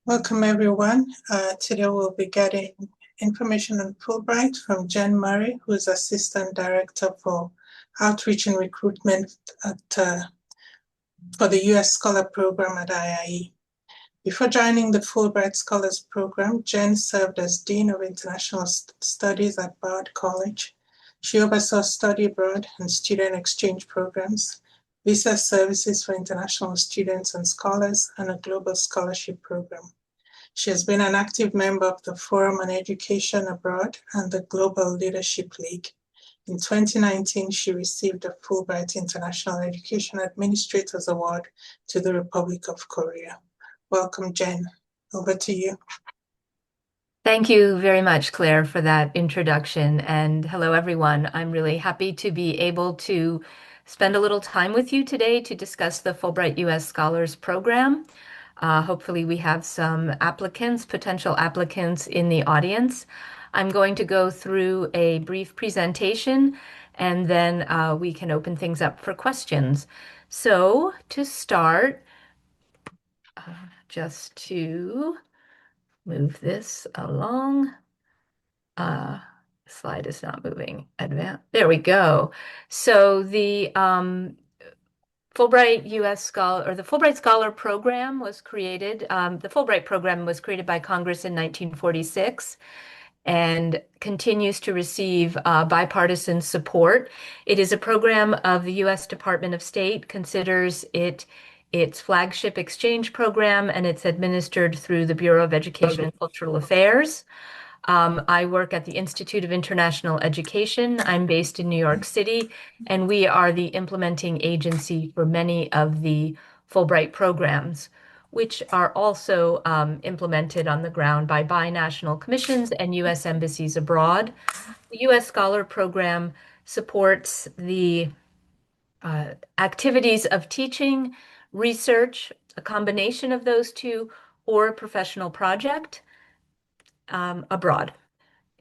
Welcome, everyone. Today we'll be getting information on Fulbright from Jen Murray, who is Assistant Director for Outreach and Recruitment for the U.S. Scholar Program at IIE. Before joining the Fulbright Scholars Program, Jen served as Dean of International Studies at Bard College. She oversaw study abroad and student exchange programs, visa services for international students and scholars, and a global scholarship program. She has been an active member of the Forum on Education Abroad and the Global Leadership League. In 2019, she received the Fulbright International Education Administrators Award to the Republic of Korea. Welcome, Jen. Over to you. Thank you very much, Claire, for that introduction. And hello, everyone. I'm really happy to be able to spend a little time with you today to discuss the Fulbright U.S. Scholars Program. Hopefully, we have some potential applicants in the audience. I'm going to go through a brief presentation, and then we can open things up for questions. So, to start, just to move this along. Slide is not moving. There we go. So the Fulbright U.S. Scholar or the Fulbright Scholar Program was created. The Fulbright program was created by Congress in 1946 and continues to receive bipartisan support. It is a program of the U.S. Department of State, considers it its flagship exchange program, and it's administered through the Bureau of Education and Cultural Affairs. I work at the Institute of International Education. I'm based in New York City, and we are the implementing agency for many of the Fulbright programs, which are also implemented on the ground by binational commissions and U.S. embassies abroad. The U.S. Scholar Program supports the activities of teaching, research, a combination of those two, or a professional project abroad.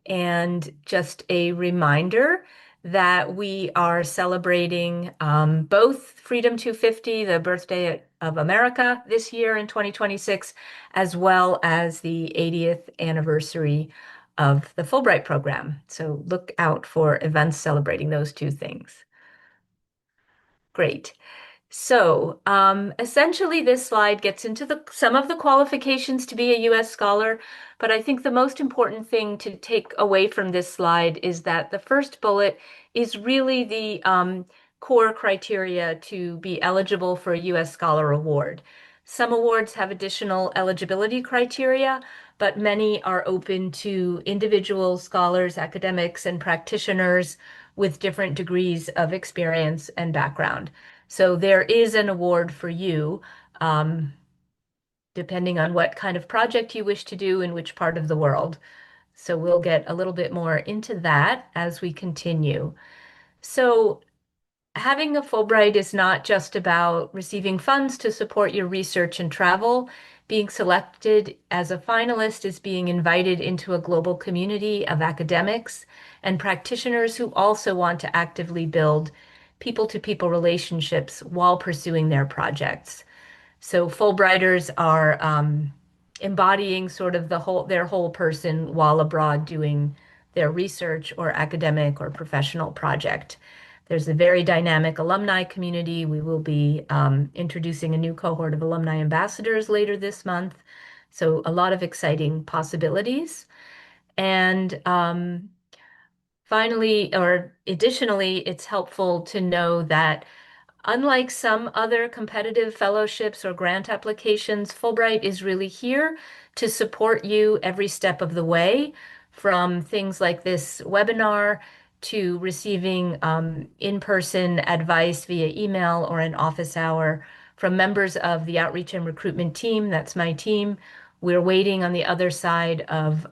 And just a reminder that we are celebrating both Freedom 250, the birthday of America this year in 2026, as well as the 80th anniversary of the Fulbright program. So look out for events celebrating those two things. Great. So essentially, this slide gets into some of the qualifications to be a U.S. scholar, but I think the most important thing to take away from this slide is that the first bullet is really the core criteria to be eligible for a U.S. Scholar Award. Some awards have additional eligibility criteria, but many are open to individual scholars, academics, and practitioners with different degrees of experience and background. So there is an award for you, depending on what kind of project you wish to do in which part of the world. So we'll get a little bit more into that as we continue. So having a Fulbright is not just about receiving funds to support your research and travel. Being selected as a finalist is being invited into a global community of academics and practitioners who also want to actively build people-to-people relationships while pursuing their projects. So Fulbrighters are embodying sort of their whole person while abroad doing their research or academic or professional project. There's a very dynamic alumni community. We will be introducing a new cohort of alumni ambassadors later this month. So a lot of exciting possibilities. And finally, or additionally, it's helpful to know that unlike some other competitive fellowships or grant applications, Fulbright is really here to support you every step of the way, from things like this webinar to receiving in-person advice via email or an office hour from members of the outreach and recruitment team. That's my team. We're waiting on the other side of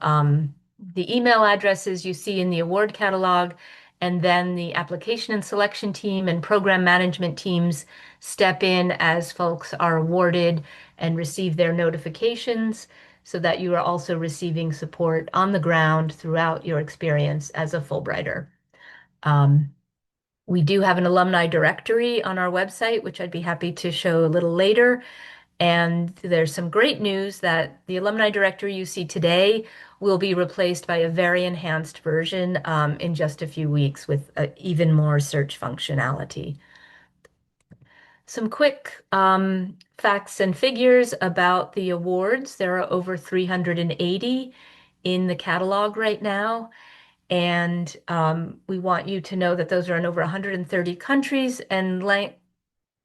the email addresses you see in the award catalog, and then the application and selection team and program management teams step in as folks are awarded and receive their notifications so that you are also receiving support on the ground throughout your experience as a Fulbrighter. We do have an alumni directory on our website, which I'd be happy to show a little later. And there's some great news that the alumni director you see today will be replaced by a very enhanced version in just a few weeks with even more search functionality. Some quick facts and figures about the awards. There are over 380 in the catalog right now. And we want you to know that those are in over 130 countries and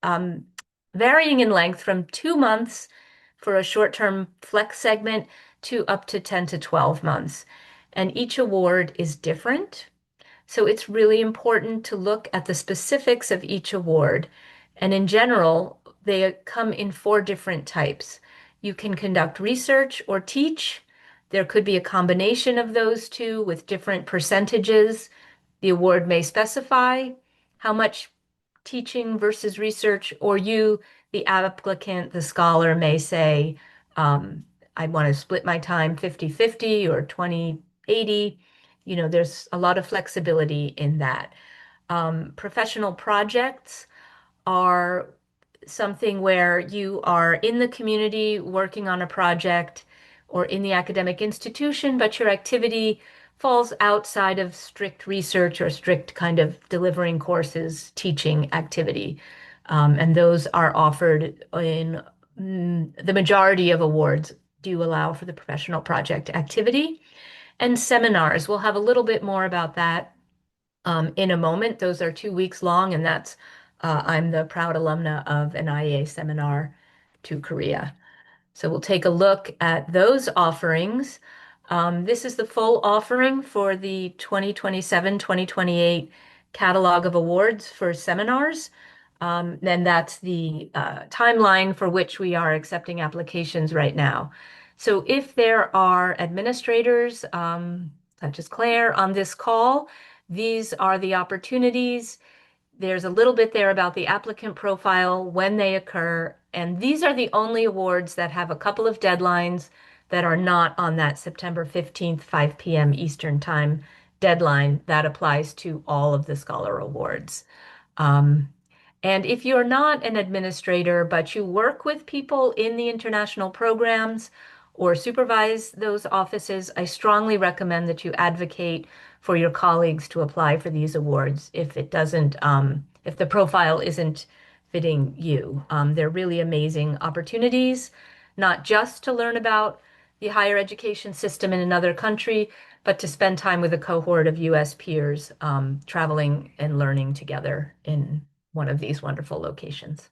um, varying in length from 2 months for a short-term flex segment to up to 10 to 12 months. And each award is different. So it's really important to look at the specifics of each award. And in general, they come in four different types. You can conduct research or teach. There could be a combination of those two with different percentages. The award may specify how much teaching versus research, or you, the applicant, the scholar, may say, I want to split my time 50-50 or 20-80. There's a lot of flexibility in that. Professional projects are something where you are in the community working on a project or in the academic institution, but your activity falls outside of strict research or strict kind of delivering courses, teaching activity. And those are offered in the majority of awards do allow for the professional project activity. And seminars, we'll have a little bit more about that in a moment. Those are 2 weeks long, and I'm the proud alumna of an IEA seminar to Korea. So we'll take a look at those offerings. This is the full offering for the 2027-2028 catalog of awards for seminars. And that's the timeline for which we are accepting applications right now. So if there are administrators, such as Claire, on this call, these are the opportunities. There's a little bit there about the applicant profile, when they occur, and these are the only awards that have a couple of deadlines that are not on that September 15th, 5 p.m. Eastern Time deadline. That applies to all of the Scholar Awards. And if you're not an administrator, but you work with people in the international programs or supervise those offices, I strongly recommend that you advocate for your colleagues to apply for these awards if if the profile isn't fitting you. They're really amazing opportunities, not just to learn about the higher education system in another country, but to spend time with a cohort of US peers, traveling and learning together in one of these wonderful locations.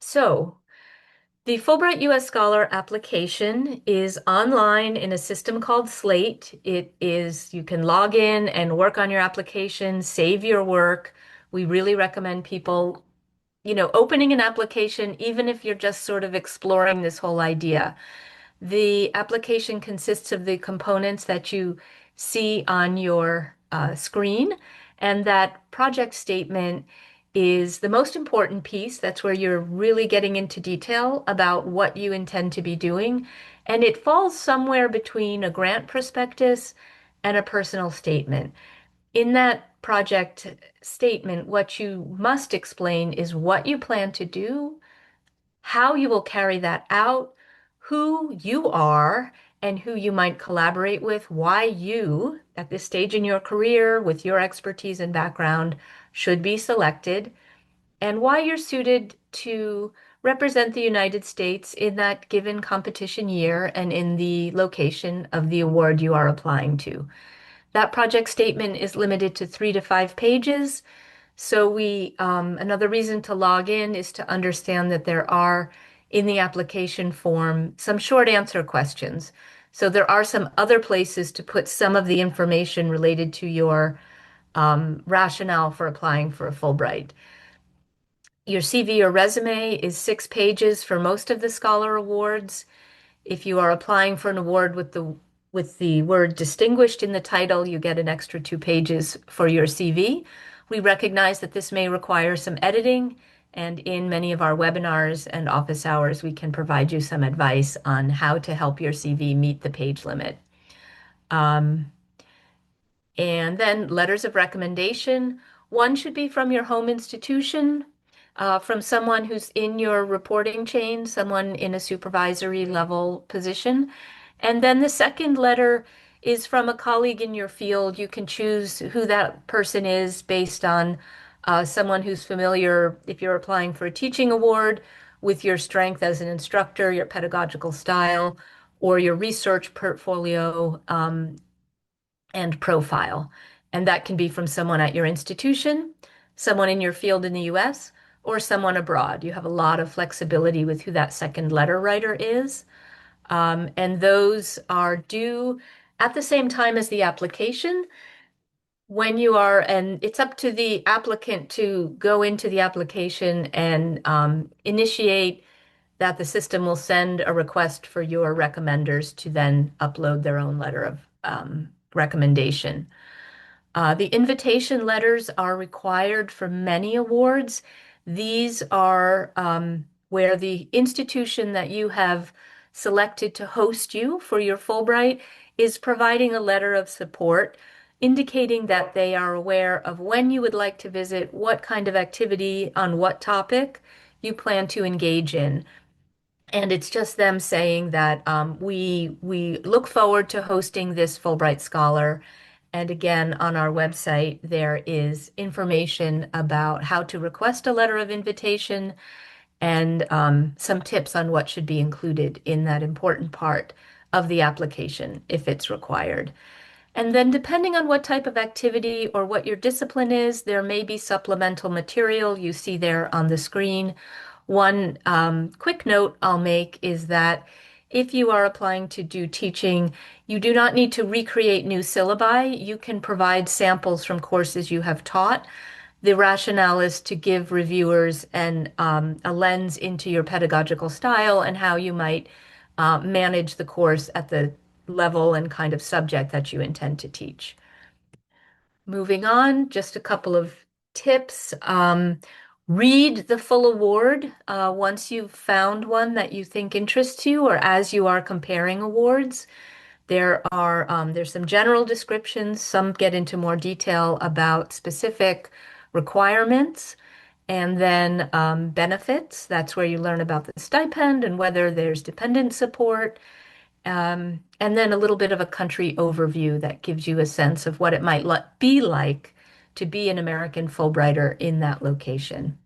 So, the Fulbright U.S. Scholar application is online in a system called Slate. You can log in and work on your application, save your work. We really recommend people, opening an application, even if you're just sort of exploring this whole idea. The application consists of the components that you see on your screen, and that project statement is the most important piece. That's where you're really getting into detail about what you intend to be doing. And it falls somewhere between a grant prospectus and a personal statement. In that project statement, what you must explain is what you plan to do, how you will carry that out, who you are, and who you might collaborate with, why you, at this stage in your career, with your expertise and background, should be selected, and why you're suited to represent the United States in that given competition year and in the location of the award you are applying to. That project statement is limited to 3 to 5 pages. So another reason to log in is to understand that there are in the application form some short answer questions. So there are some other places to put some of the information related to your rationale for applying for a Fulbright. Your CV or resume is 6 pages for most of the Scholar Awards. If you are applying for an award with the word distinguished in the title, you get an extra 2 pages for your CV. We recognize that this may require some editing, and in many of our webinars and office hours, we can provide you some advice on how to help your CV meet the page limit. And then letters of recommendation. One should be from your home institution. from someone who's in your reporting chain, someone in a supervisory level position. And then the second letter is from a colleague in your field. You can choose who that person is based on someone who's familiar, if you're applying for a teaching award, with your strength as an instructor, your pedagogical style, or your research portfolio and profile. And that can be from someone at your institution, someone in your field in the US, or someone abroad. You have a lot of flexibility with who that second letter writer is. And those are due at the same time as the application. When you are, and it's up to the applicant to go into the application and initiate that the system will send a request for your recommenders to then upload their own letter of recommendation. The invitation letters are required for many awards. These are where the institution that you have selected to host you for your Fulbright is providing a letter of support, indicating that they are aware of when you would like to visit, what kind of activity on what topic you plan to engage in. And it's just them saying that we look forward to hosting this Fulbright Scholar. And again, on our website, there is information about how to request a letter of invitation and some tips on what should be included in that important part of the application if it's required. And then, depending on what type of activity or what your discipline is, there may be supplemental material you see there on the screen. One quick note I'll make is that if you are applying to do teaching, you do not need to recreate new syllabi. You can provide samples from courses you have taught. The rationale is to give reviewers a lens into your pedagogical style and how you might manage the course at the level and kind of subject that you intend to teach. Moving on, just a couple of tips. Read the full award once you've found one that you think interests you or as you are comparing awards. There's some general descriptions. Some get into more detail about specific requirements. And then benefits. That's where you learn about the stipend and whether there's dependent support. And then a little bit of a country overview that gives you a sense of what it might be like to be an American Fulbrighter in that location.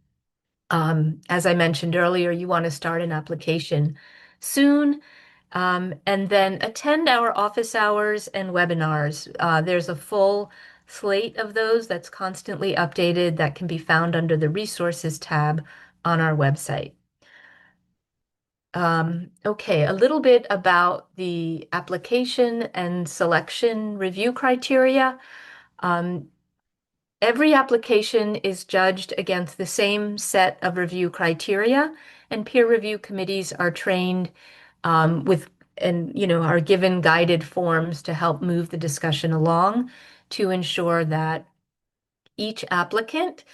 As I mentioned earlier, you want to start an application soon, and then attend our office hours and webinars. There's a full slate of those that's constantly updated that can be found under the resources tab on our website. Okay, a little bit about the application and selection review criteria. Um, every application is judged against the same set of review criteria, and peer review committees are trained with and are given guided forms to help move the discussion along to ensure that each applicant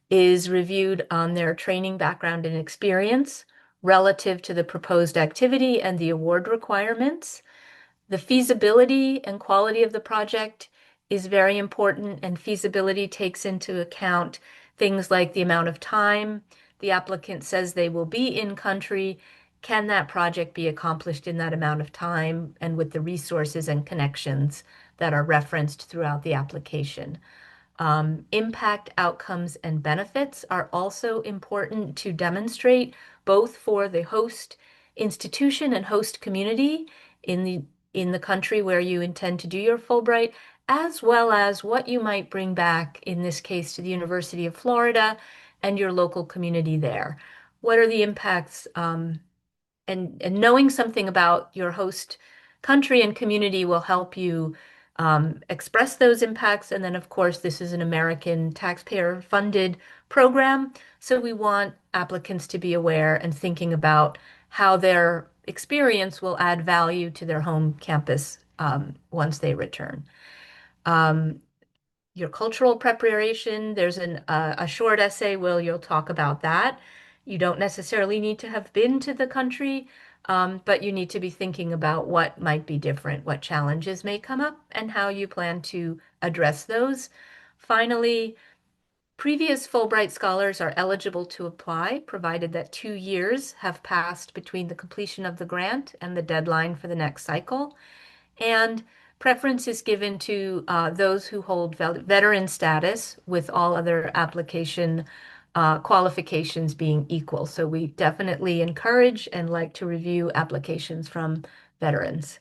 is reviewed on their training background and experience relative to the proposed activity and the award requirements. The feasibility and quality of the project is very important, and feasibility takes into account things like the amount of time the applicant says they will be in country. Can that project be accomplished in that amount of time and with the resources and connections that are referenced throughout the application? Impact, outcomes, and benefits are also important to demonstrate both for the host institution and host community in the country where you intend to do your Fulbright, as well as what you might bring back, in this case, to the University of Florida and your local community there. What are the impacts? And knowing something about your host country and community will help you express those impacts. And then, of course, this is an American taxpayer-funded program, so we want applicants to be aware and thinking about how their experience will add value to their home campus once they return. Your cultural preparation, there's a short essay where you'll talk about that. You don't necessarily need to have been to the country, but you need to be thinking about what might be different, what challenges may come up, and how you plan to address those. Finally, Previous Fulbright scholars are eligible to apply, provided that 2 years have passed between the completion of the grant and the deadline for the next cycle. And preference is given to those who hold veteran status, with all other application qualifications being equal. So we definitely encourage and like to review applications from veterans.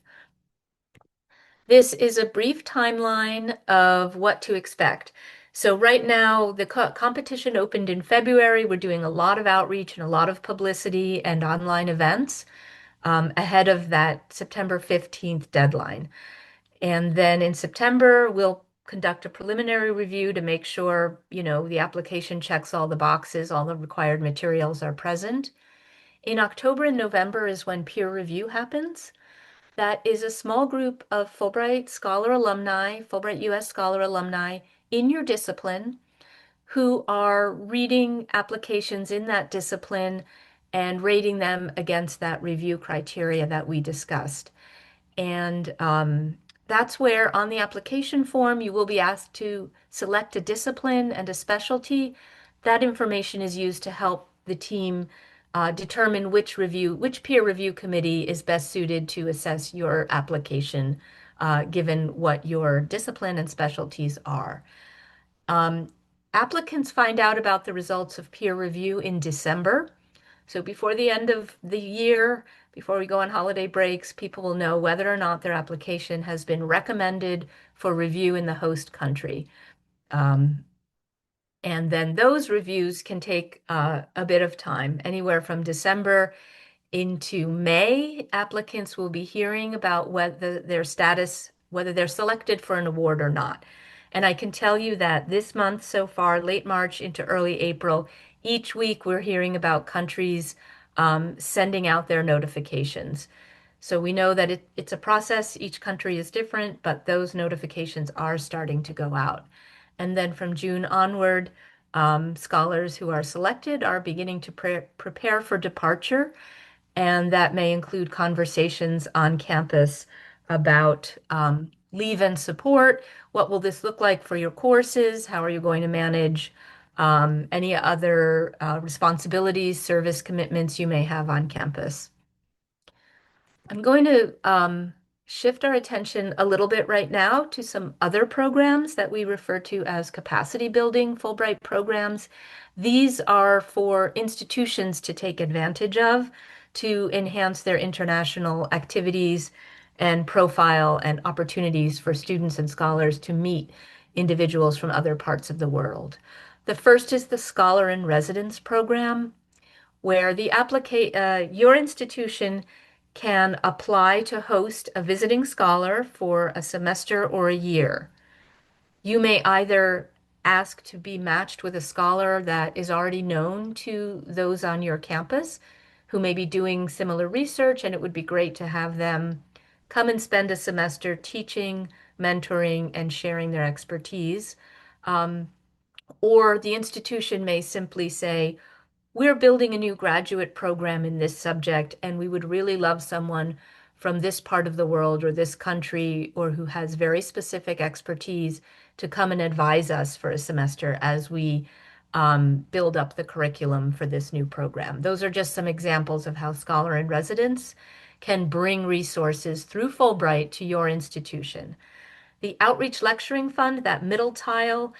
This is a brief timeline of what to expect. So right now, the competition opened in February. We're doing a lot of outreach and a lot of publicity and online events ahead of that September 15th deadline. And then in September, we'll conduct a preliminary review to make sure, the application checks all the boxes, all the required materials are present. In October and November is when peer review happens. That is a small group of Fulbright Scholar alumni, Fulbright US Scholar alumni in your discipline who are reading applications in that discipline and rating them against that review criteria that we discussed. And that's where on the application form you will be asked to select a discipline and a specialty. That information is used to help the team determine which peer review committee is best suited to assess your application, given what your discipline and specialties are. Um, Applicants find out about the results of peer review in December. So before the end of the year, before we go on holiday breaks, people will know whether or not their application has been recommended for review in the host country. And then those reviews can take a bit of time, anywhere from December into May. Applicants will be hearing about whether their status, whether they're selected for an award or not. And I can tell you that this month so far, late March into early April, each week we're hearing about countries sending out their notifications. So we know that it's a process. Each country is different, but those notifications are starting to go out. And then from June onward, scholars who are selected are beginning to prepare for departure. And that may include conversations on campus about leave and support. What will this look like for your courses? How are you going to manage any other responsibilities, service commitments you may have on campus? I'm going to shift our attention a little bit right now to some other programs that we refer to as capacity building Fulbright programs. These are for institutions to take advantage of to enhance their international activities and profile and opportunities for students and scholars to meet individuals from other parts of the world. The first is the Scholar in Residence program, where your institution can apply to host a visiting scholar for a semester or a year. You may either ask to be matched with a scholar that is already known to those on your campus who may be doing similar research, and it would be great to have them come and spend a semester teaching, mentoring, and sharing their expertise. Or the institution may simply say, we're building a new graduate program in this subject, and we would really love someone from this part of the world or this country or who has very specific expertise to come and advise us for a semester as we build up the curriculum for this new program. Those are just some examples of how Scholar in Residence can bring resources through Fulbright to your institution. The Outreach Lecturing Fund, that middle tile,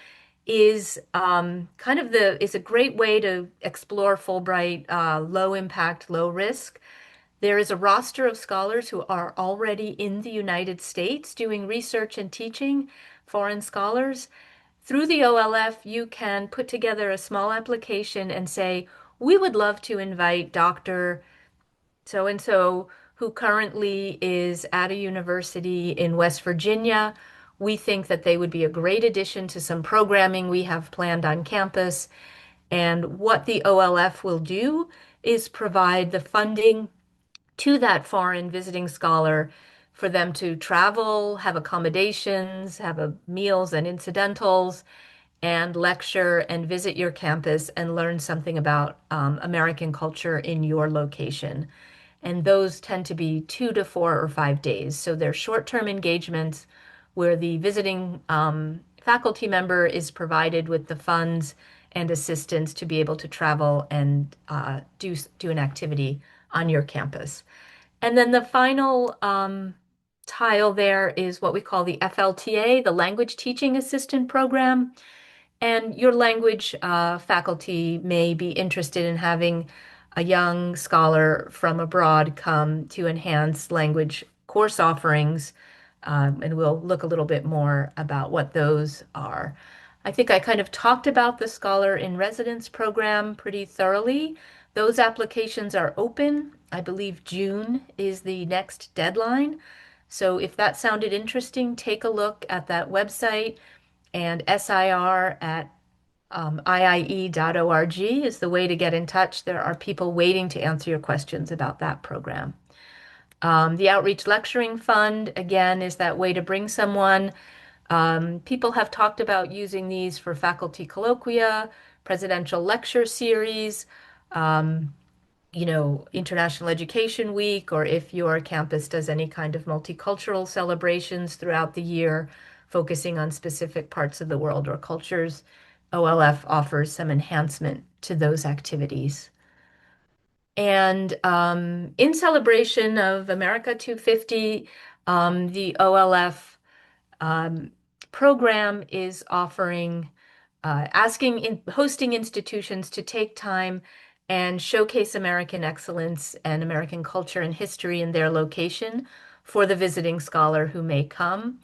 is is a great way to explore Fulbright, low impact, low risk. There is a roster of scholars who are already in the United States doing research and teaching, foreign scholars. Through the OLF, you can put together a small application and say, we would love to invite Dr. So-and-so, who currently is at a university in West Virginia. We think that they would be a great addition to some programming we have planned on campus. And what the OLF will do is provide the funding to that foreign visiting scholar for them to travel, have accommodations, have meals and incidentals, and lecture and visit your campus and learn something about American culture in your location. And those tend to be 2 to 4 or 5 days. So they're short-term engagements where the visiting faculty member is provided with the funds and assistance to be able to travel and do an activity on your campus. And then the final tile there is what we call the FLTA, the Language Teaching Assistant Program. And your language faculty may be interested in having a young scholar from abroad come to enhance language course offerings. And we'll look a little bit more about what those are. I think I kind of talked about the Scholar in Residence program pretty thoroughly. Those applications are open. I believe June is the next deadline. So if that sounded interesting, take a look at that website, and SIR at iie.org is the way to get in touch. There are people waiting to answer your questions about that program. The Outreach Lecturing Fund, again, is that way to bring someone. People have talked about using these for faculty colloquia, presidential lecture series, um, International Education Week, or if your campus does any kind of multicultural celebrations throughout the year, focusing on specific parts of the world or cultures, OLF offers some enhancement to those activities. And in celebration of America 250, the OLF um, program is offering hosting institutions to take time and showcase American excellence and American culture and history in their location for the visiting scholar who may come.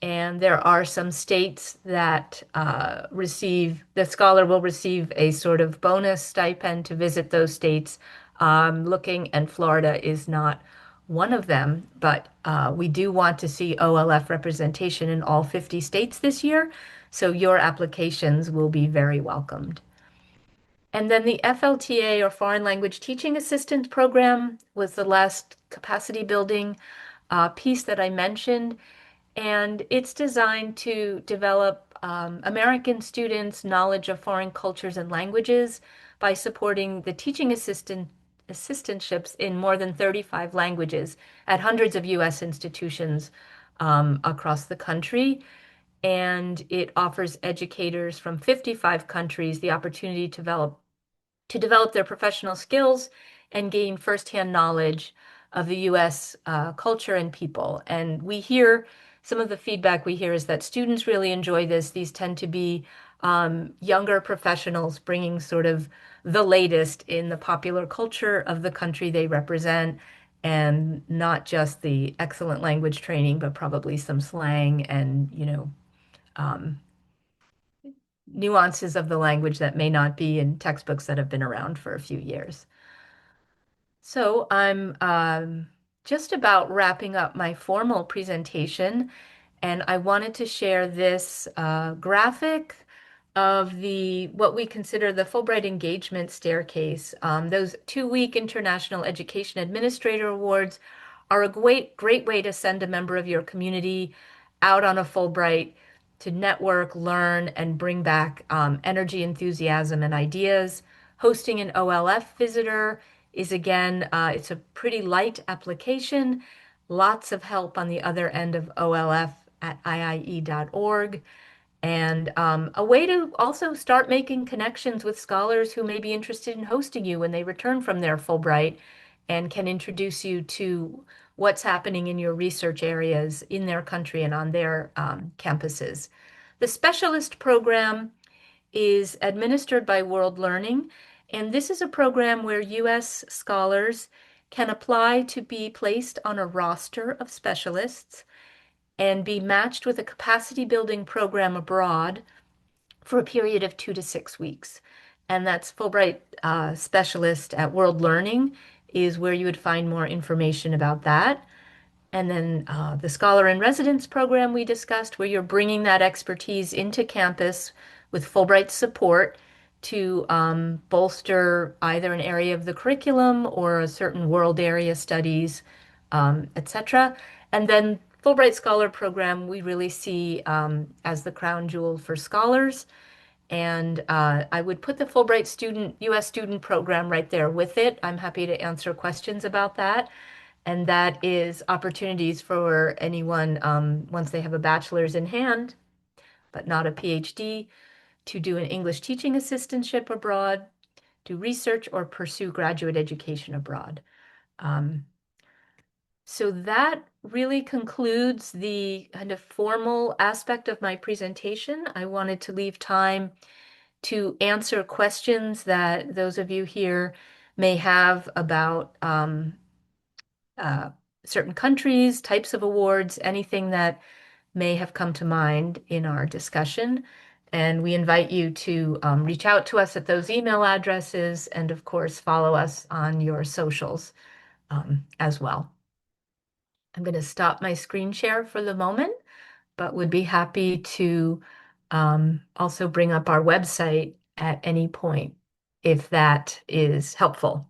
And there are some states that the scholar will receive a sort of bonus stipend to visit those states. And Florida is not one of them, but we do want to see OLF representation in all 50 states this year, so your applications will be very welcomed. And then the FLTA, or Foreign Language Teaching Assistant Program, was the last capacity building piece that I mentioned. And it's designed to develop American students' knowledge of foreign cultures and languages by supporting the teaching assistantships in more than 35 languages at hundreds of U.S. institutions across the country. And it offers educators from 55 countries the opportunity to develop their professional skills and gain firsthand knowledge of the U.S. Culture and people. And some of the feedback we hear is that students really enjoy this. These tend to be younger professionals bringing sort of the latest in the popular culture of the country they represent, and not just the excellent language training, but probably some slang and, um, nuances of the language that may not be in textbooks that have been around for a few years. So I'm just about wrapping up my formal presentation, and I wanted to share this graphic of what we consider the Fulbright Engagement Staircase. Those 2-week International Education Administrator Awards are a great way to send a member of your community out on a Fulbright to network, learn, and bring back energy, enthusiasm, and ideas. Hosting an OLF visitor is, again, it's a pretty light application. Lots of help on the other end of OLF at iie.org. And a way to also start making connections with scholars who may be interested in hosting you when they return from their Fulbright, and can introduce you to what's happening in your research areas in their country and on their campuses. The specialist program is administered by World Learning, and this is a program where U.S. scholars can apply to be placed on a roster of specialists and be matched with a capacity building program abroad for a period of 2 to 6 weeks. And that's Fulbright Specialist at World Learning is where you would find more information about that. And then the Scholar in Residence program we discussed, where you're bringing that expertise into campus with Fulbright support to bolster either an area of the curriculum or a certain world area studies, etc. And then Fulbright Scholar Program, we really see as the crown jewel for scholars. And I would put the Fulbright U.S. student program right there with it. I'm happy to answer questions about that. And that is opportunities for anyone, once they have a bachelor's in hand, but not a PhD, to do an English teaching assistantship abroad, do research, or pursue graduate education abroad. So that really concludes the kind of formal aspect of my presentation. I wanted to leave time to answer questions that those of you here may have about uh, certain countries, types of awards, anything that may have come to mind in our discussion. And we invite you to reach out to us at those email addresses and, of course, follow us on your socials as well. I'm going to stop my screen share for the moment, but would be happy to also bring up our website at any point if that is helpful.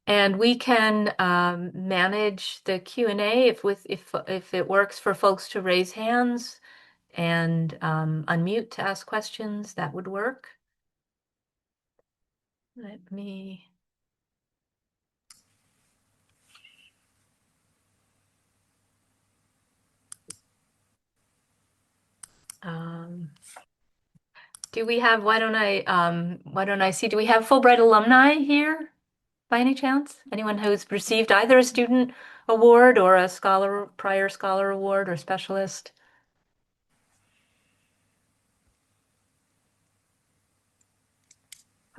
And we can manage the Q&A if it works for folks to raise hands and unmute to ask questions, that would work. Let me. Do we have, why don't I see, do we have Fulbright alumni here by any chance? Anyone who's received either a student award or a prior scholar award or specialist?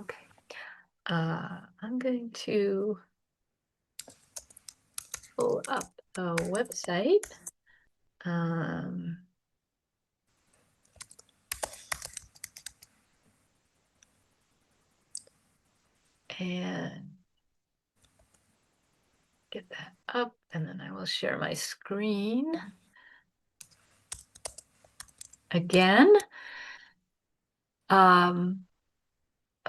Okay. I'm going to pull up the website. And get that up, and then I will share my screen again.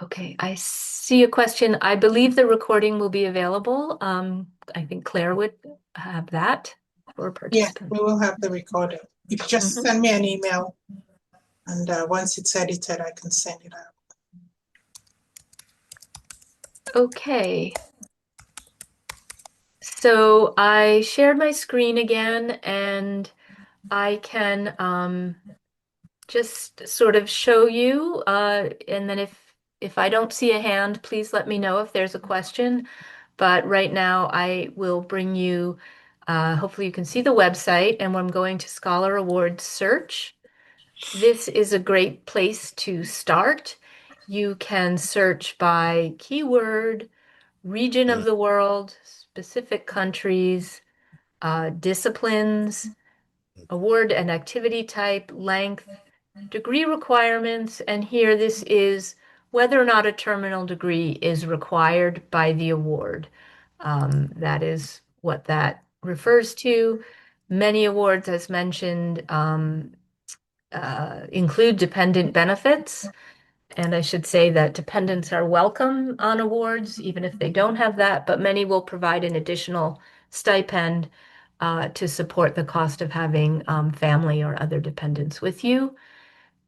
Okay, I see a question. I believe the recording will be available. I think Claire would have that for Yeah, participants. we will have the recording. You can just send me an email, and once it's edited, I can send it out. Okay. So I shared my screen again, and I can just sort of show you, and then if I don't see a hand, please let me know if there's a question. But right now, I will bring you, hopefully you can see the website, and I'm going to Scholar Awards search. This is a great place to start. You can search by keyword, region of the world, specific countries, disciplines, award and activity type, length, degree requirements, and here this is whether or not a terminal degree is required by the award. That is what that refers to. Many awards, as mentioned, include dependent benefits. And I should say that dependents are welcome on awards, even if they don't have that, but many will provide an additional stipend to support the cost of having family or other dependents with you.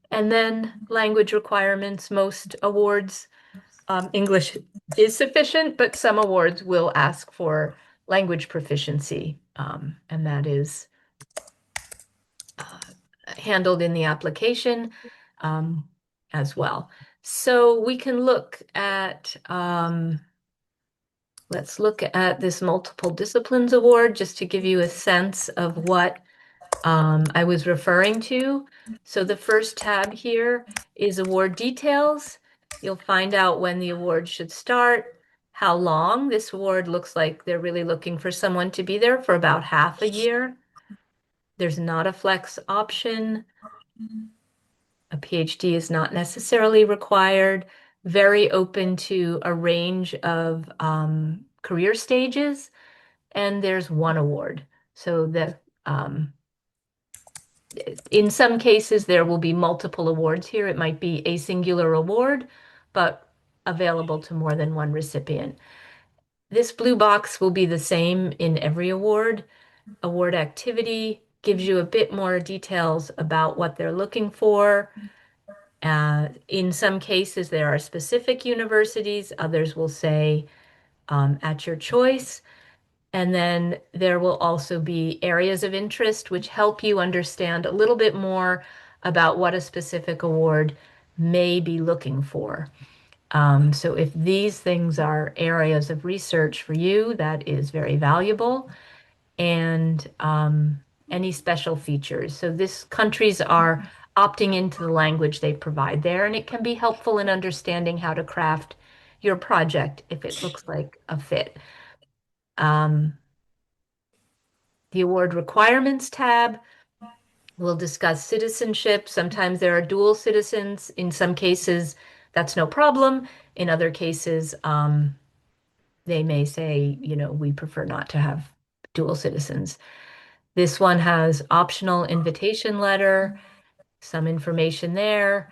And then language requirements, most awards, English is sufficient, but some awards will ask for language proficiency, and that is handled in the application as well. So we can look at, let's look at this multiple disciplines award just to give you a sense of what I was referring to. So the first tab here is award details. You'll find out when the award should start, how long. This award looks like they're really looking for someone to be there for about half a year. There's not a flex option. A PhD is not necessarily required. Very open to a range of career stages. And there's one award. So that in some cases, there will be multiple awards here. It might be a singular award, but available to more than one recipient. This blue box will be the same in every award. Award activity gives you a bit more details about what they're looking for. In some cases, there are specific universities. Others will say at your choice. And then there will also be areas of interest which help you understand a little bit more about what a specific award may be looking for. So if these things are areas of research for you, that is very valuable. And any special features. So these countries are opting into the language they provide there, and it can be helpful in understanding how to craft your project if it looks like a fit. Um, the award requirements tab will discuss citizenship. Sometimes there are dual citizens. In some cases, that's no problem. In other cases, they may say, we prefer not to have dual citizens. This one has optional invitation letter, some information there.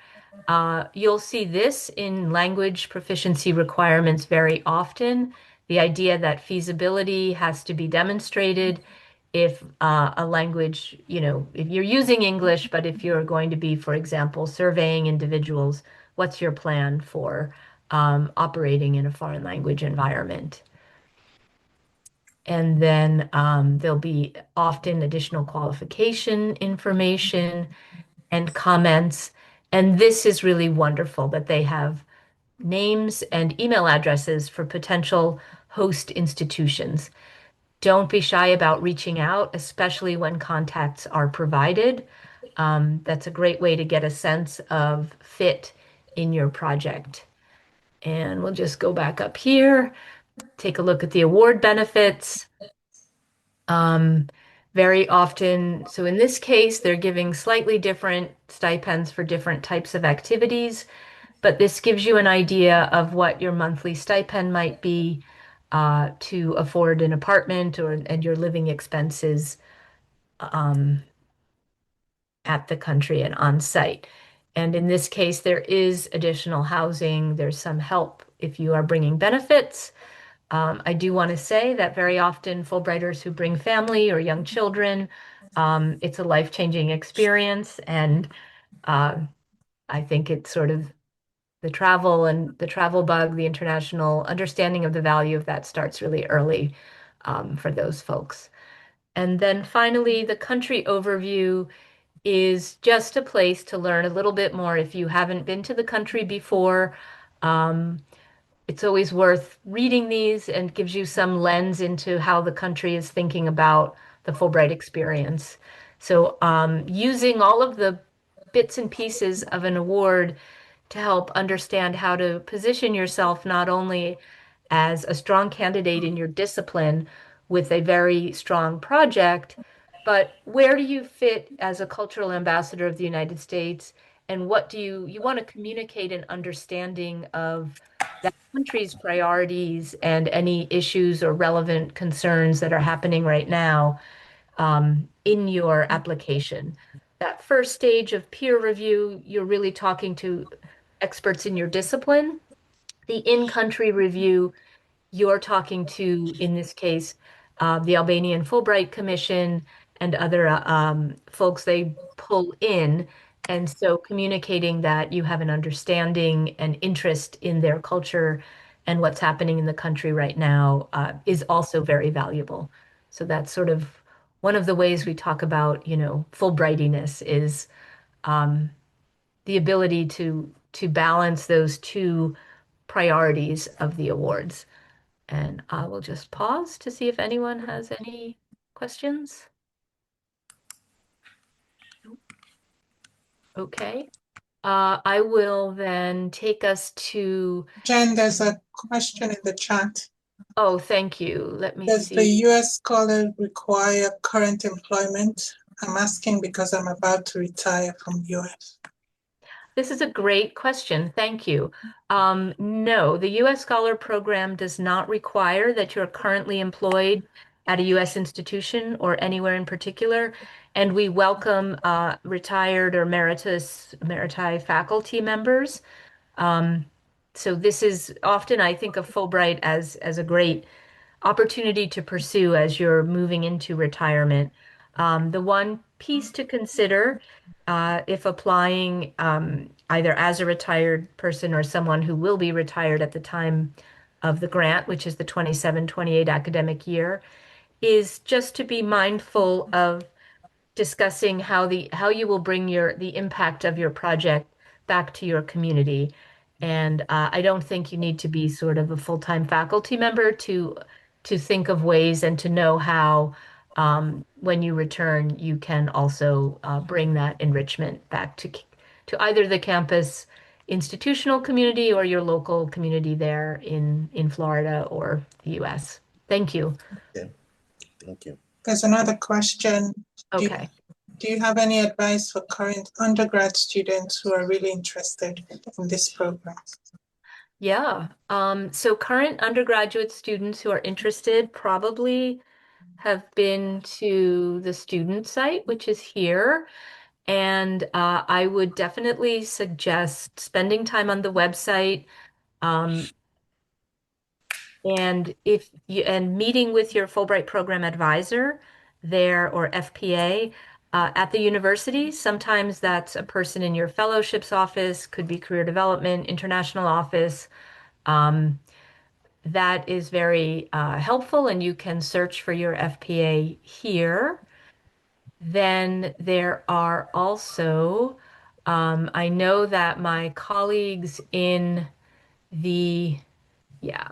You'll see this in language proficiency requirements very often. The idea that feasibility has to be demonstrated if a language, if you're using English, but if you're going to be, for example, surveying individuals, what's your plan for operating in a foreign language environment? And then there'll be often additional qualification information and comments. And this is really wonderful that they have names and email addresses for potential host institutions. Don't be shy about reaching out, especially when contacts are provided. That's a great way to get a sense of fit in your project. And we'll just go back up here, take a look at the award benefits. Um, Very often, so in this case, they're giving slightly different stipends for different types of activities, but this gives you an idea of what your monthly stipend might be to afford an apartment or and your living expenses um, at the country and on site. And in this case, there is additional housing. There's some help if you are bringing benefits. I do want to say that very often Fulbrighters who bring family or young children, it's a life-changing experience. And uh, I think it's sort of the travel and the travel bug, the international understanding of the value of that starts really early for those folks. And then finally, the country overview is just a place to learn a little bit more if you haven't been to the country before. Um, it's always worth reading these and gives you some lens into how the country is thinking about the Fulbright experience. So, using all of the bits and pieces of an award to help understand how to position yourself not only as a strong candidate in your discipline with a very strong project, but where do you fit as a cultural ambassador of the United States? And what do you want to communicate an understanding of that country's priorities and any issues or relevant concerns that are happening right now in your application. That first stage of peer review, you're really talking to experts in your discipline. The in-country review, you're talking to, in this case, the Albanian Fulbright Commission and other folks they pull in. And so communicating that you have an understanding and interest in their culture and what's happening in the country right now is also very valuable. So that's sort of one of the ways we talk about, Fulbrightiness is um, the ability to balance those two priorities of the awards. And I will just pause to see if anyone has any questions. Okay. I will then take us to, Jen, there's a question in the chat. oh, thank you. Let me Does the see. US scholar require current employment? I'm asking because I'm about to retire from US. This is a great question. Thank you. No, the U.S. Scholar Program does not require that you're currently employed at a U.S. institution or anywhere in particular. And we welcome retired or meriti faculty members. Um, so this is often, I think of Fulbright as a great opportunity to pursue as you're moving into retirement. The one piece to consider if applying either as a retired person or someone who will be retired at the time of the grant, which is the 27-28 academic year, is just to be mindful of discussing how you will bring the impact of your project back to your community. And I don't think you need to be sort of a full-time faculty member to think of ways and to know how when you return you can also bring that enrichment back to either the campus institutional community or your local community there in Florida or the US. Thank you. Yeah, thank you. There's another question. Do Okay. Do you have any advice for current undergrad students who are really interested in this program? Yeah. So current undergraduate students who are interested probably have been to the student site, which is here. And I would definitely suggest spending time on the website. Um, and meeting with your Fulbright program advisor there or FPA at the university. Sometimes that's a person in your fellowships office, could be career development, international office. Um, that is very helpful, and you can search for your FPA here. Then there are also, I know that my colleagues in the, yeah,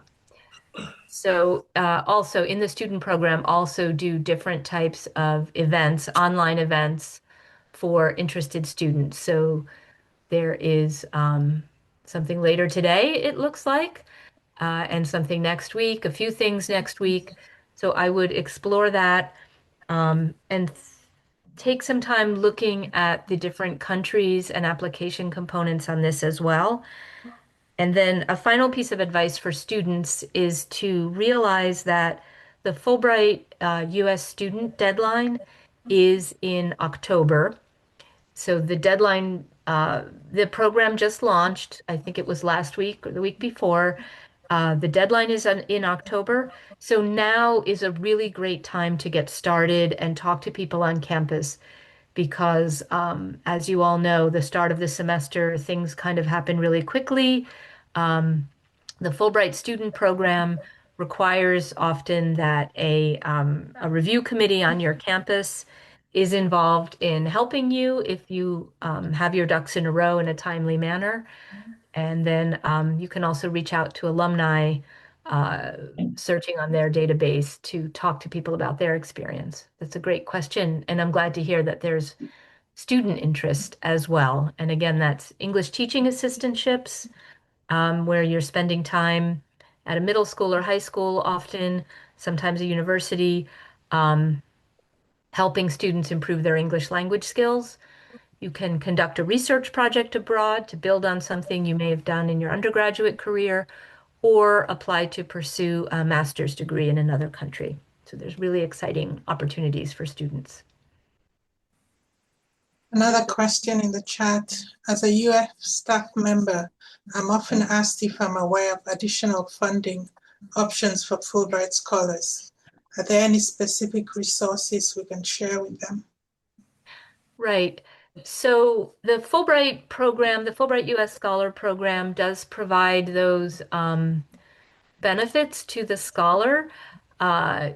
so also in the student program, also do different types of events, online events for interested students. So there is something later today, it looks like, and something next week, a few things next week. So I would explore that and take some time looking at the different countries and application components on this as well. And then a final piece of advice for students is to realize that the Fulbright US student deadline is in October. So the deadline, the program just launched. I think it was last week or the week before. The deadline is in October. So now is a really great time to get started and talk to people on campus because, as you all know, the start of the semester, things kind of happen really quickly. Um, the Fulbright student program requires often that a review committee on your campus is involved in helping you if you have your ducks in a row in a timely manner. And then you can also reach out to alumni uh, searching on their database to talk to people about their experience. That's a great question. And I'm glad to hear that there's student interest as well. And again, that's English teaching assistantships, where you're spending time at a middle school or high school, often, sometimes a university, um, helping students improve their English language skills. You can conduct a research project abroad to build on something you may have done in your undergraduate career, or apply to pursue a master's degree in another country. So there's really exciting opportunities for students. Another question in the chat. As a UF staff member, I'm often asked if I'm aware of additional funding options for Fulbright scholars. Are there any specific resources we can share with them? Right. So the Fulbright program, the Fulbright US Scholar Program does provide those benefits to the scholar. Uh,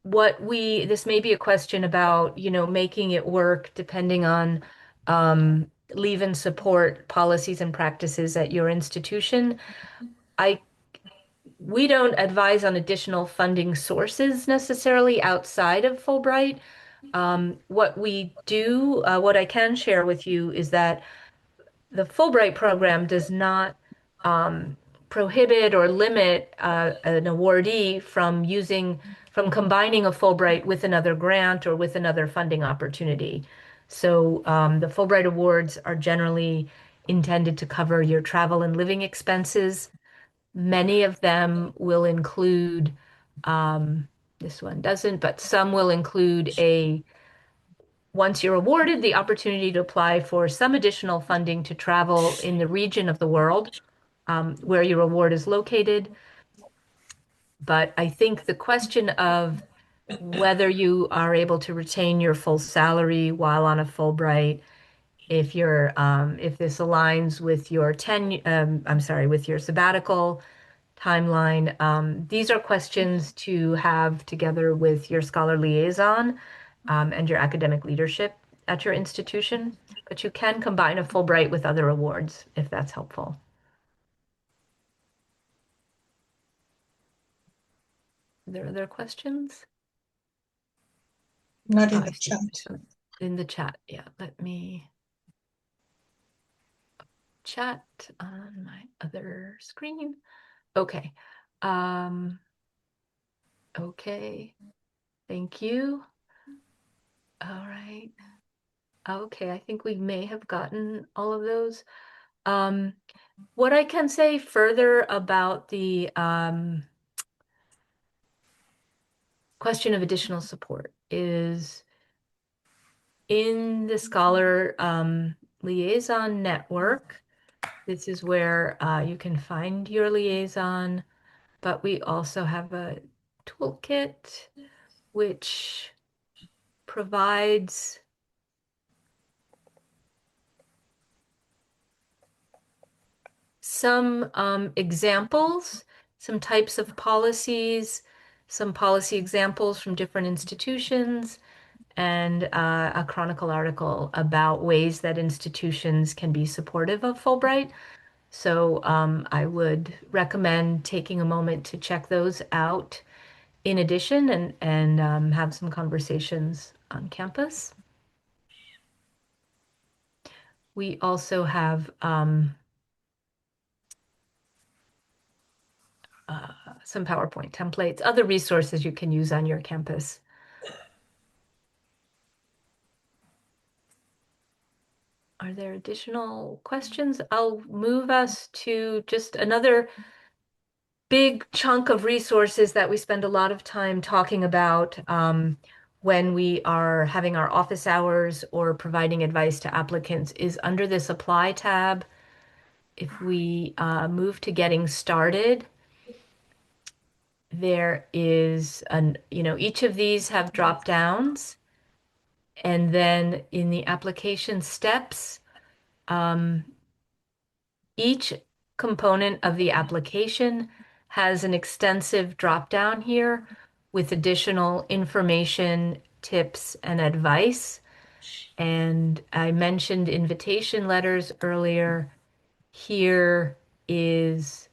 this may be a question about, making it work depending on leave and support policies and practices at your institution. I We don't advise on additional funding sources necessarily outside of Fulbright. What I can share with you is that the Fulbright program does not um, prohibit or limit an awardee from combining a Fulbright with another grant or with another funding opportunity. So the Fulbright awards are generally intended to cover your travel and living expenses. Many of them will include, this one doesn't, but some will include once you're awarded, the opportunity to apply for some additional funding to travel in the region of the world where your award is located. But I think the question of whether you are able to retain your full salary while on a Fulbright, if this aligns with your with your sabbatical, timeline. These are questions to have together with your scholar liaison and your academic leadership at your institution, but you can combine a Fulbright with other awards if that's helpful. Are there other questions? Not in I the see chat. some in the chat. Yeah, let me chat on my other screen. Okay. Okay. Thank you. All right. Okay, I think we may have gotten all of those. What I can say further about the question of additional support is in the Scholar Liaison Network. This is where you can find your liaison, but we also have a toolkit which provides some examples, some types of policies, some policy examples from different institutions, and a Chronicle article about ways that institutions can be supportive of Fulbright. So I would recommend taking a moment to check those out in addition and have some conversations on campus. We also have some PowerPoint templates, other resources you can use on your campus. Are there additional questions? I'll move us to just another big chunk of resources that we spend a lot of time talking about when we are having our office hours or providing advice to applicants is under this Apply tab. If we move to Getting Started, there is each of these have drop downs. And then in the application steps, each component of the application has an extensive drop down here with additional information, tips, and advice. And I mentioned invitation letters earlier. Here is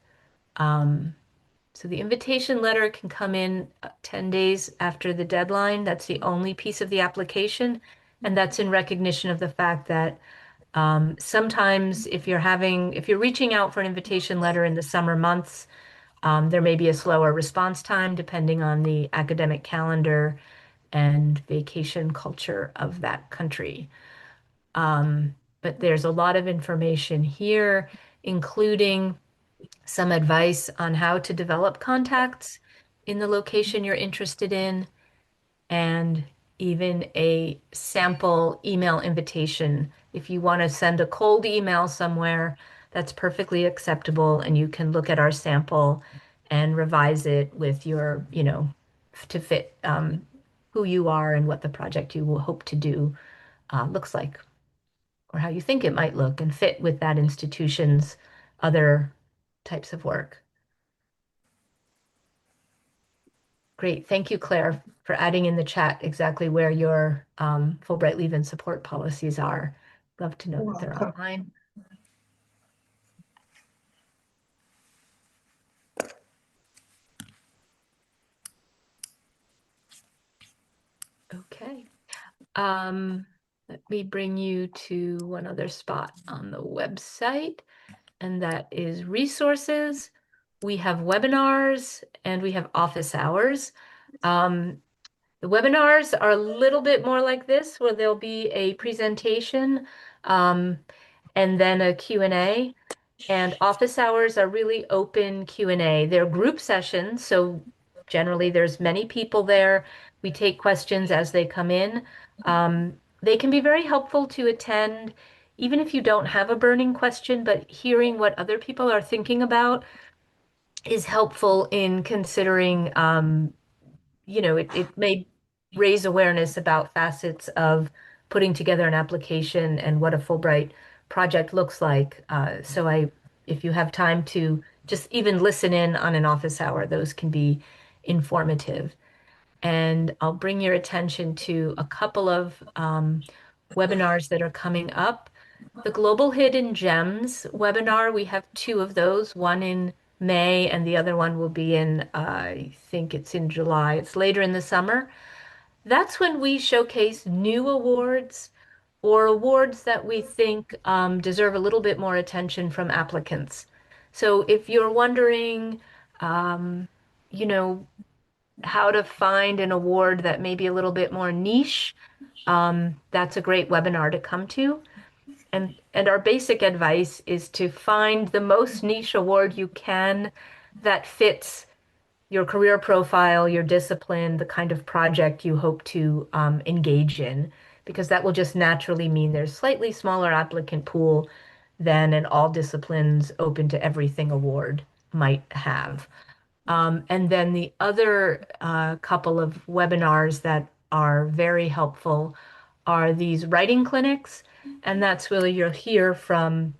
so the invitation letter can come in 10 days after the deadline. That's the only piece of the application. And that's in recognition of the fact that sometimes if you're reaching out for an invitation letter in the summer months, there may be a slower response time depending on the academic calendar and vacation culture of that country. But there's a lot of information here, including some advice on how to develop contacts in the location you're interested in, and even a sample email invitation. If you want to send a cold email somewhere, that's perfectly acceptable, and you can look at our sample and revise it with your, to fit who you are and what the project you will hope to do looks like, or how you think it might look and fit with that institution's other types of work. Great. Thank you, Claire, for adding in the chat exactly where your Fulbright leave and support policies are. Love to know that they're online. Okay. Let me bring you to one other spot on the website, and that is resources. We have webinars and we have office hours. The webinars are a little bit more like this, where there'll be a presentation and then a Q&A. And office hours are really open Q&A. They're group sessions, so generally there's many people there. We take questions as they come in. They can be very helpful to attend, even if you don't have a burning question, but hearing what other people are thinking about is helpful in considering, it may raise awareness about facets of putting together an application and what a Fulbright project looks like. So if you have time to just even listen in on an office hour. Those can be informative. And I'll bring your attention to a couple of webinars that are coming up. The Global Hidden Gems webinar, we have two of those, one in May and the other one will be in, I think it's in July. It's later in the summer. That's when we showcase new awards or awards that we think deserve a little bit more attention from applicants. So if you're wondering, um, you know, how to find an award that may be a little bit more niche, that's a great webinar to come to. And our basic advice is to find the most niche award you can that fits your career profile, your discipline, the kind of project you hope to engage in, because that will just naturally mean there's slightly smaller applicant pool than an all disciplines open to everything award might have. And then the other couple of webinars that are very helpful are these writing clinics. And that's where you'll hear from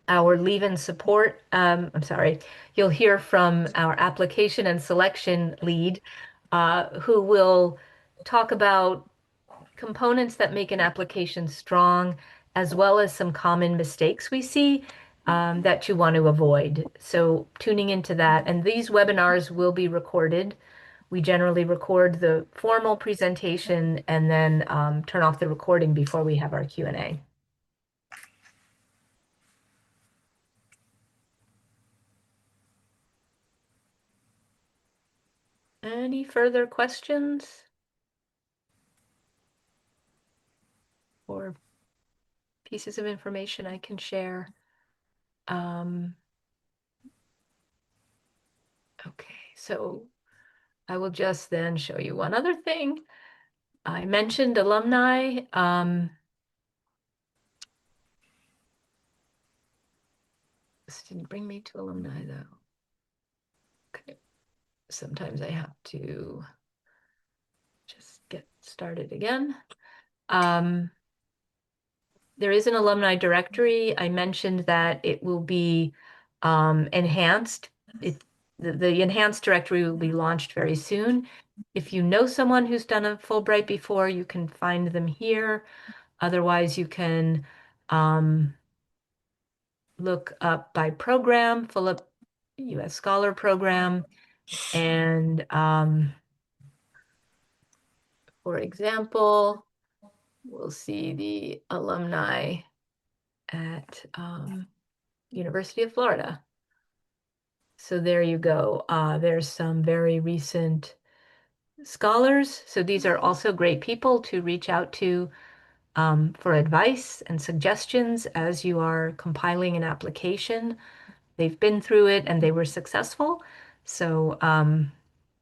our leave and support. I'm sorry, you'll hear from our application and selection lead, who will talk about components that make an application strong, as well as some common mistakes we see that you want to avoid. So tuning into that, and these webinars will be recorded. We generally record the formal presentation and then turn off the recording before we have our Q&A. Any further questions? Or pieces of information I can share? Okay, so I will just then show you one other thing. I mentioned alumni. This didn't bring me to alumni though. Okay, sometimes I have to just get started again. There is an alumni directory. I mentioned that it will be enhanced. The enhanced directory will be launched very soon. If you know someone who's done a Fulbright before, you can find them here. Otherwise, you can look up by program, Fulbright U.S. Scholar Program, and for example, we'll see the alumni at University of Florida. So there you go. There's some very recent scholars. So these are also great people to reach out to for advice and suggestions as you are compiling an application. They've been through it and they were successful. So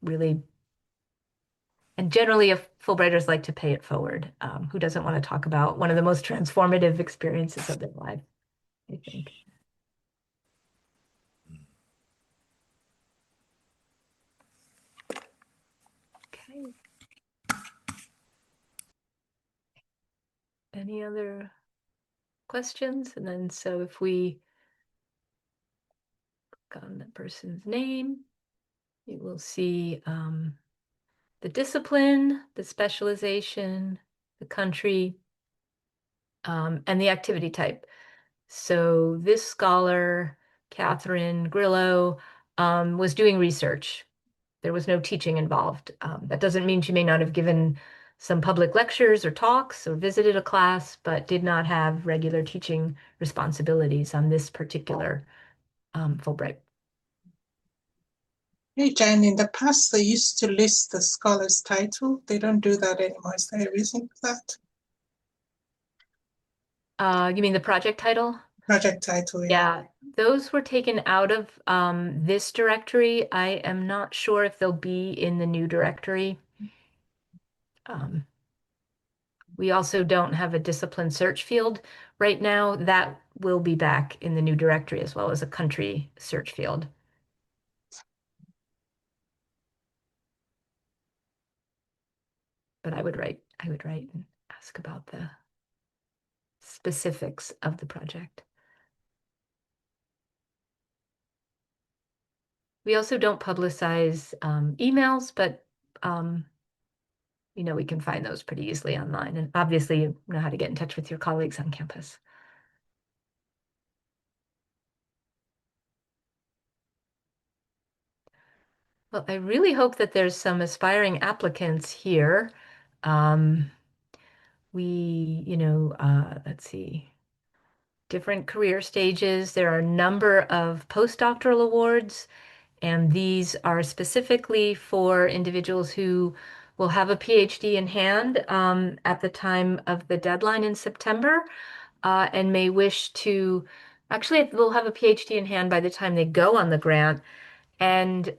really, and generally, if Fulbrighters like to pay it forward, who doesn't want to talk about one of the most transformative experiences of their life, I think. Okay. Any other questions? And then so if we click on the person's name, you will see the discipline, the specialization, the country, and the activity type. So this scholar, Catherine Grillo, was doing research. There was no teaching involved. That doesn't mean she may not have given some public lectures or talks or visited a class, but did not have regular teaching responsibilities on this particular Fulbright. Hey, Jen, in the past, they used to list the scholar's title. They don't do that anymore. Is there a reason for that? You mean the project title? Project title, Yeah, those were taken out of this directory. I am not sure if they'll be in the new directory. We also don't have a discipline search field right now. That will be back in the new directory as well as a country search field. But I would write and ask about the specifics of the project. We also don't publicize emails, but we can find those pretty easily online. And obviously, you know how to get in touch with your colleagues on campus. Well, I really hope that there's some aspiring applicants here. Um, let's see, different career stages. There are a number of postdoctoral awards, and these are specifically for individuals who will have a PhD in hand at the time of the deadline in September, and may wish to, actually, they'll have a PhD in hand by the time they go on the grant, and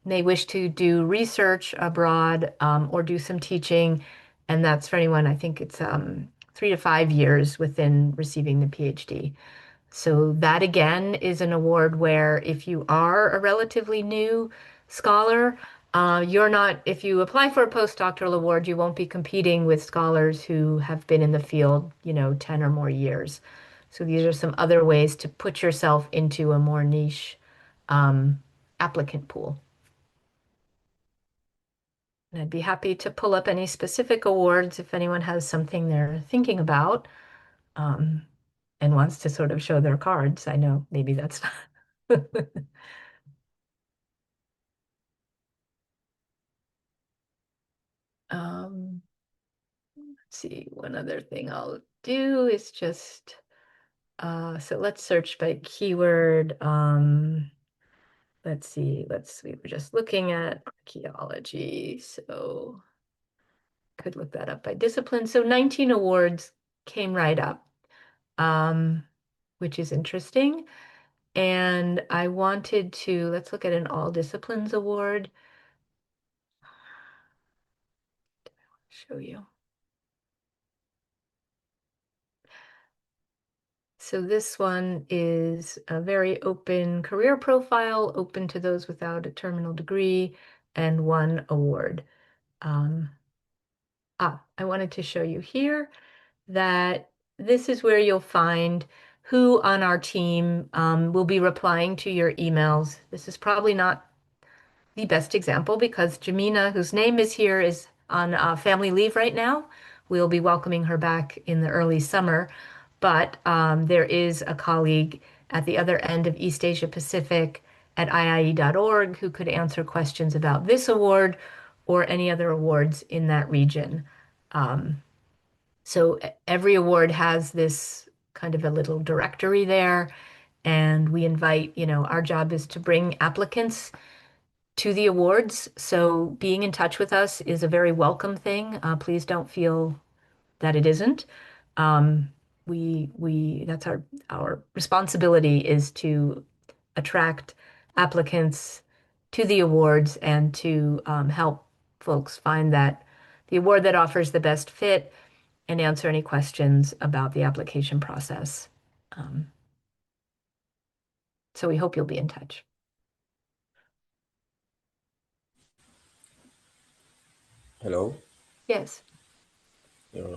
may wish to do research abroad or do some teaching. And that's for anyone, I think it's 3 to 5 years within receiving the PhD. So that again is an award where if you are a relatively new scholar, if you apply for a postdoctoral award, you won't be competing with scholars who have been in the field, 10 or more years. So these are some other ways to put yourself into a more niche um, applicant pool. And I'd be happy to pull up any specific awards if anyone has something they're thinking about um, and wants to sort of show their cards. I know maybe that's not. Let's see, one other thing I'll do is just, so let's search by keyword. Let's see, we were just looking at archaeology, so could look that up by discipline. So 19 awards came right up, which is interesting. And I wanted to, let's look at an all disciplines award. Show you. So this one is a very open career profile, open to those without a terminal degree, and 1 award. I wanted to show you here that this is where you'll find who on our team will be replying to your emails. This is probably not the best example because Jamina, whose name is here, is on family leave right now. We'll be welcoming her back in the early summer, but there is a colleague at the other end of East Asia Pacific at IIE.org who could answer questions about this award or any other awards in that region. So every award has this kind of a little directory there, and we invite, our job is to bring applicants to the awards. So being in touch with us is a very welcome thing. Please don't feel that it isn't. That's our responsibility is to attract applicants to the awards and to help folks find the award that offers the best fit and answer any questions about the application process. So we hope you'll be in touch. Hello. Yes.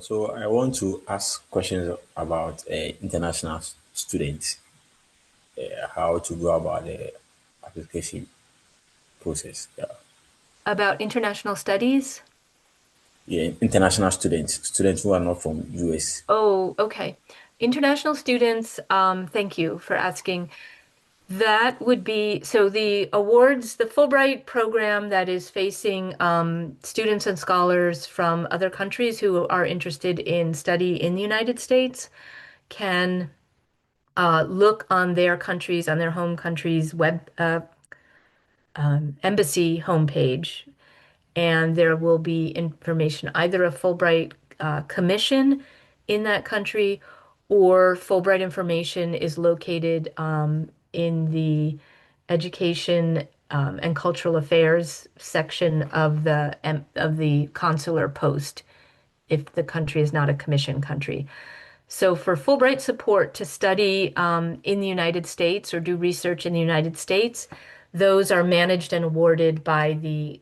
So I want to ask questions about international students, how to go about the application process. Yeah. About international studies? Yeah, international students who are not from US. Oh, okay. International students, thank you for asking. That would be, so the awards, the Fulbright program that is facing students and scholars from other countries who are interested in study in the United States can look on their countries, on their home country's embassy homepage, and there will be information, either a Fulbright commission in that country or Fulbright information is located in the education and cultural affairs section of the consular post if the country is not a commission country. So for Fulbright support to study in the United States or do research in the United States, those are managed and awarded by the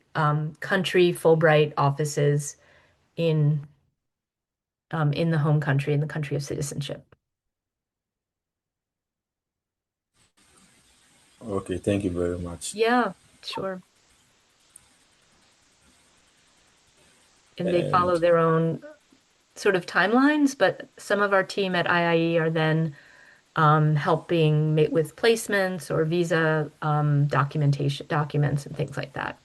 country Fulbright offices in the home country, in the country of citizenship. Okay, thank you very much. Yeah, sure. And they follow And their own sort of timelines, but some of our team at IIE are then helping with placements or visa documentation documents and things like that.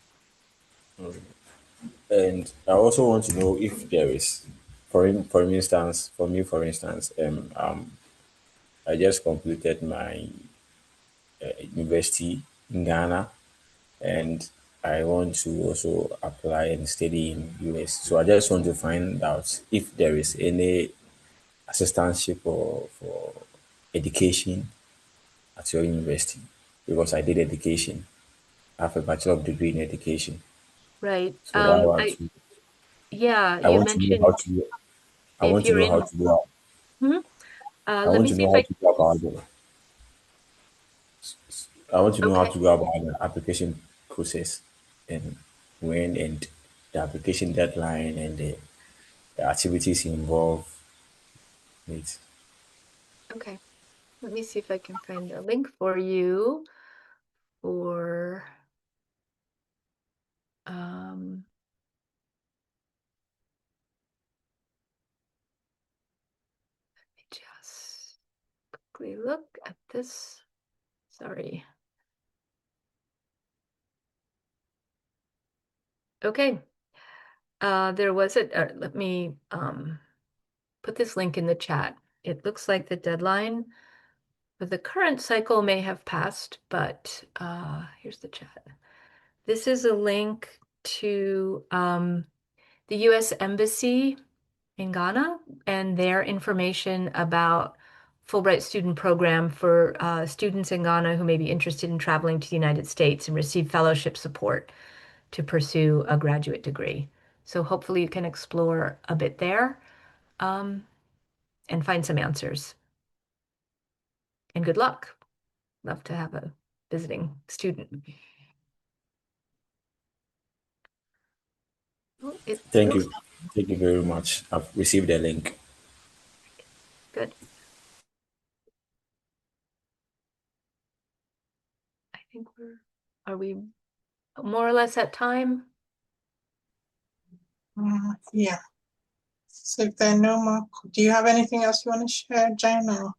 and I also want to know if there is, for instance, for me, for instance, I just completed my university in Ghana, and I want to also apply and study in US. So I just want to find out if there is any assistantship for education at your university, because I did education. I have a bachelor of degree in education. Right. So that Yeah, I you want to know how mentioned to I if want to you're know how in, to go. Mhm. I Let want me to see know if how I, to go about it. I want to know how okay. to go about the application process and when and the application deadline and the activities involved with. Okay. Let me see if I can find a link for you for um just quickly look at this. Sorry. Okay. There was let me put this link in the chat. It looks like the deadline for the current cycle may have passed, but here's the chat. This is a link to the US Embassy in Ghana and their information about Fulbright student program for students in Ghana who may be interested in traveling to the United States and receive fellowship support to pursue a graduate degree. So hopefully you can explore a bit there and find some answers. And good luck. Love to have a visiting student. Oh, it Thank looks you. Thank you very much. I've received the link. good. I think are we more or less at time? Yeah. So if there are no more, do you have anything else you want to share, Jen? Or?